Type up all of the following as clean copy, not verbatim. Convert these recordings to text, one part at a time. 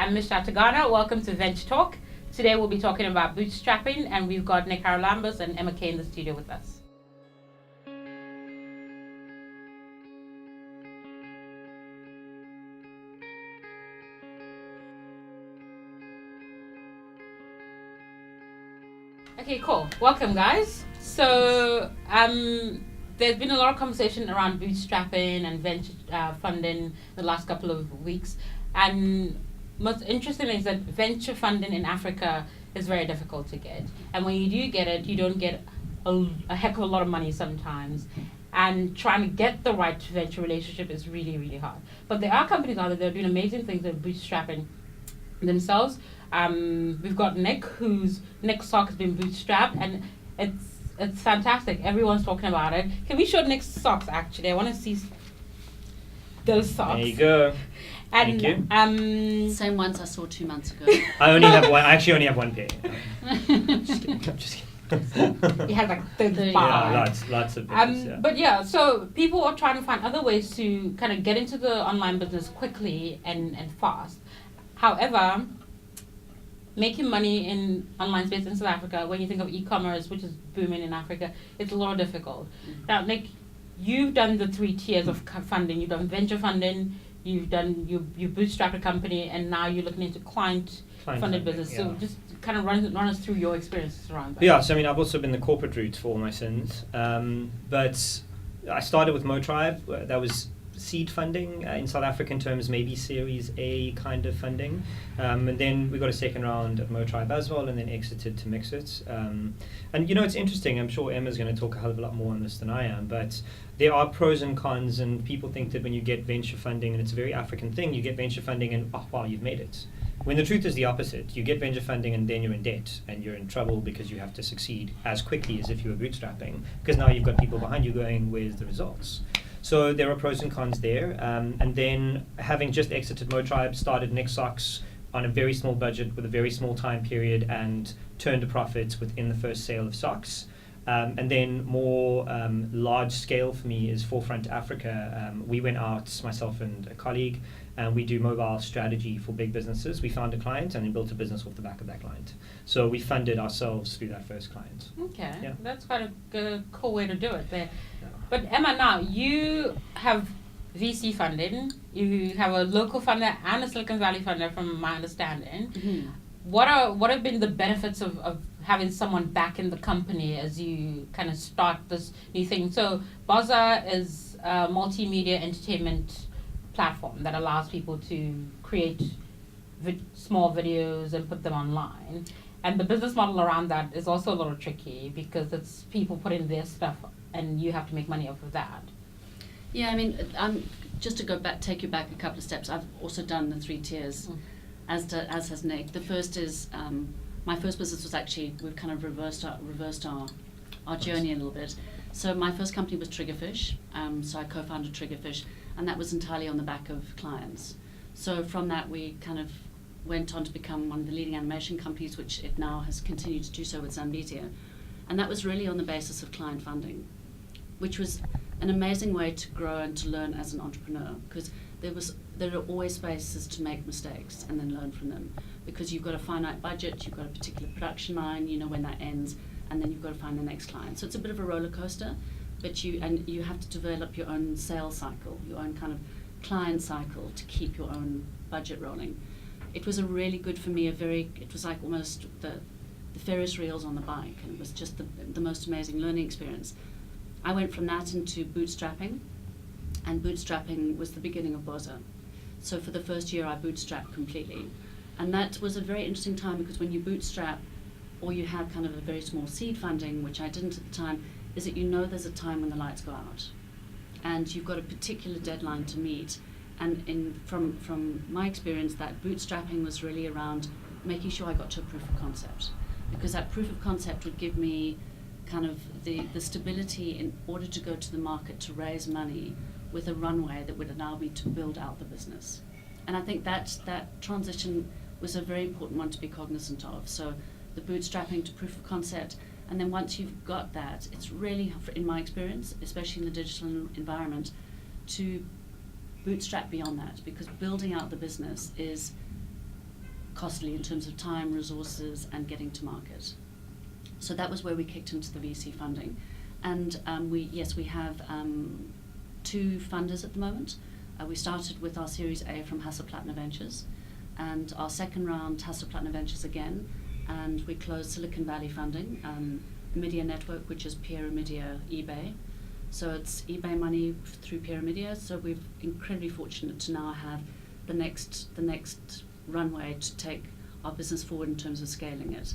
I'm Ms. Tagana. Welcome to Venture Talk. Today we'll be talking about bootstrapping, and we've got Nick Haralambos and Emma Kay in the studio with us. Okay, cool. Welcome, guys. So, there's been a lot of conversation around bootstrapping and venture funding the last couple of weeks. And most interesting is that venture funding in Africa is very difficult to get. And when you do get it, you don't get a heck of a lot of money sometimes. And trying to get the right venture relationship is really, really hard. But there are companies out there that are doing amazing things with bootstrapping themselves. We've got Nick, Nick's sock has been bootstrapped, and it's fantastic. Everyone's talking about it. Can we show Nick's socks, actually? I want to see those socks. There you go. And, Thank you. Same ones I saw 2 months ago. I actually only have one pair. Just kidding. He has like 35. Yeah, lots of pairs, yeah. But yeah, so people are trying to find other ways to kind of get into the online business quickly and fast. However, making money in online space in South Africa, when you think of e-commerce, which is booming in Africa, it's a little difficult. Now, Nick, you've done the 3 tiers of funding. You've done venture funding, you bootstrapped a company, and now you're looking into client-funded business. Yeah. So just kind of run us through your experiences around that. Yeah, so I mean, I've also been the corporate route for all my sins. But I started with MoTribe. That was seed funding in South African terms, maybe Series A kind of funding. And then we got a second round of MoTribe as well, and then exited to Mixit. And you know, it's interesting. I'm sure Emma's going to talk a hell of a lot more on this than I am, but there are pros and cons, and people think that when you get venture funding, and it's a very African thing, you get venture funding and, oh, wow, you've made it. When the truth is the opposite. You get venture funding and then you're in debt, and you're in trouble because you have to succeed as quickly as if you were bootstrapping, because now you've got people behind you going, where's the results? So there are pros and cons there. And then having just exited MoTribe, started NickSocks on a very small budget with a very small time period and turned a profit within the first sale of socks. And then more large scale for me is Forefront Africa. We went out, myself and a colleague, and we do mobile strategy for big businesses. We found a client and then built a business off the back of that client. So we funded ourselves through that first client. Okay, yeah. That's quite a cool way to do it there. Yeah. But Emma, now you have VC funding, you have a local funder and a Silicon Valley funder from my understanding. Mm-hmm. What have been the benefits of having someone back in the company as you kind of start this new thing? So Boza is a multimedia entertainment platform that allows people to create small videos and put them online. And the business model around that is also a little tricky because it's people putting their stuff and you have to make money off of that. Yeah, I mean, just to take you back a couple of steps, I've also done the 3 tiers, as has Nick. The first is, my first business was actually, we've kind of reversed our journey a little bit. So my first company was Triggerfish, so I co-founded Triggerfish, and that was entirely on the back of clients. So from that we kind of went on to become one of the leading animation companies, which it now has continued to do so with Zambitia. And that was really on the basis of client funding, which was an amazing way to grow and to learn as an entrepreneur, because there are always spaces to make mistakes and then learn from them, because you've got a finite budget, you've got a particular production line, you know when that ends, and then you've got to find the next client. So it's a bit of a roller coaster, but you have to develop your own sales cycle, your own kind of client cycle to keep your own budget rolling. It was a really good for me, it was like almost the Ferris wheels on the bike, and it was just the most amazing learning experience. I went from that into bootstrapping, and bootstrapping was the beginning of Boza. So for the first year I bootstrapped completely. And that was a very interesting time, because when you bootstrap, or you have kind of a very small seed funding, which I didn't at the time, is that you know there's a time when the lights go out. And you've got a particular deadline to meet. And from my experience, that bootstrapping was really around making sure I got to a proof of concept. Because that proof of concept would give me kind of the stability in order to go to the market to raise money with a runway that would allow me to build out the business. And I think that transition was a very important one to be cognizant of. So the bootstrapping to proof of concept, and then once you've got that, it's really, in my experience, especially in the digital environment, to bootstrap beyond that, because building out the business is costly in terms of time, resources, and getting to market. So that was where we kicked into the VC funding. And we have 2 funders at the moment. We started with our Series A from Hasselplattner Ventures, and our second round, Hasselplattner Ventures again, and we closed Silicon Valley funding, Media Network, which is Pyramidea eBay. So it's eBay money through Pyramidea. So we're incredibly fortunate to now have the next runway to take our business forward in terms of scaling it.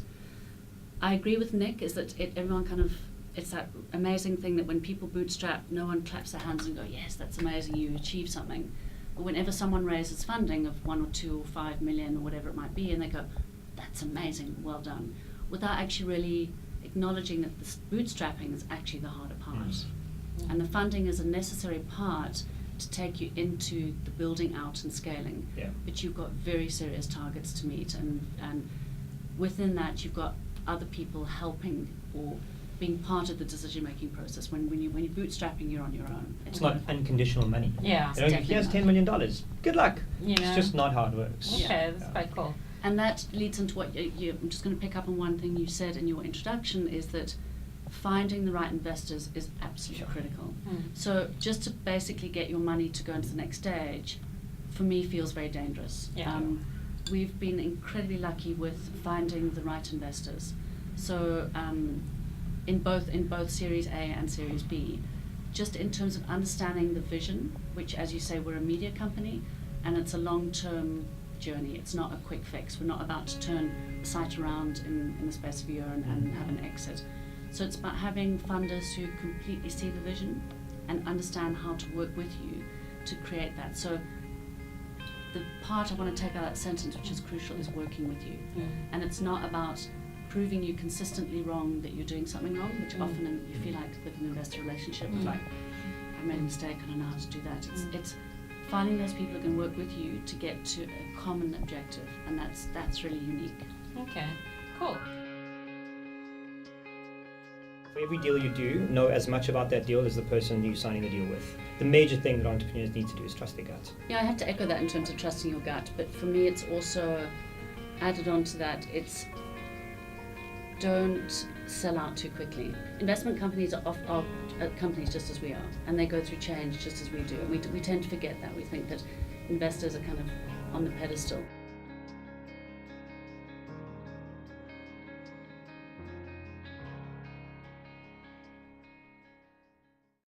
I agree with Nick, is that everyone kind of, it's that amazing thing that when people bootstrap, no one claps their hands and go, yes, that's amazing, you achieved something. But whenever someone raises funding of 1 or 2 or 5 million or whatever it might be, and they go, that's amazing, well done, without actually really acknowledging that this bootstrapping is actually the harder part. Mm. And the funding is a necessary part to take you into the building out and scaling. Yeah. But you've got very serious targets to meet, and within that you've got other people helping or being part of the decision-making process. When you're bootstrapping, you're on your own. It's not unconditional money. Yeah. You know, Definitely here's not. $10 million. Good luck. You know. It's just not how it works. Okay, Yeah. that's quite cool. And that leads into what I'm just going to pick up on one thing you said in your introduction, is that finding the right investors is absolutely Sure. critical. Mm. So just to basically get your money to go into the next stage, for me, feels very dangerous. Yeah. We've been incredibly lucky with finding the right investors. So in both Series A and Series B, just in terms of understanding the vision, which, as you say, we're a media company, and it's a long-term journey. It's not a quick fix. We're not about to turn the site around in the space of a year and have an exit. So it's about having funders who completely see the vision and understand how to work with you to create that. So the part I want to take out of that sentence, which is crucial, is working with you. Mm. And it's not about proving you consistently wrong that you're doing something wrong, which often you feel like with an investor relationship, it's like, I made a mistake, I don't know how to do that. It's finding those people who can work with you to get to a common objective, and that's really unique. Okay, cool. For every deal you do, know as much about that deal as the person you're signing the deal with. The major thing that entrepreneurs need to do is trust their gut. Yeah, I have to echo that in terms of trusting your gut, but for me it's also added on to that, it's don't sell out too quickly. Investment companies are companies just as we are, and they go through change just as we do. And we tend to forget that. We think that investors are kind of on the pedestal.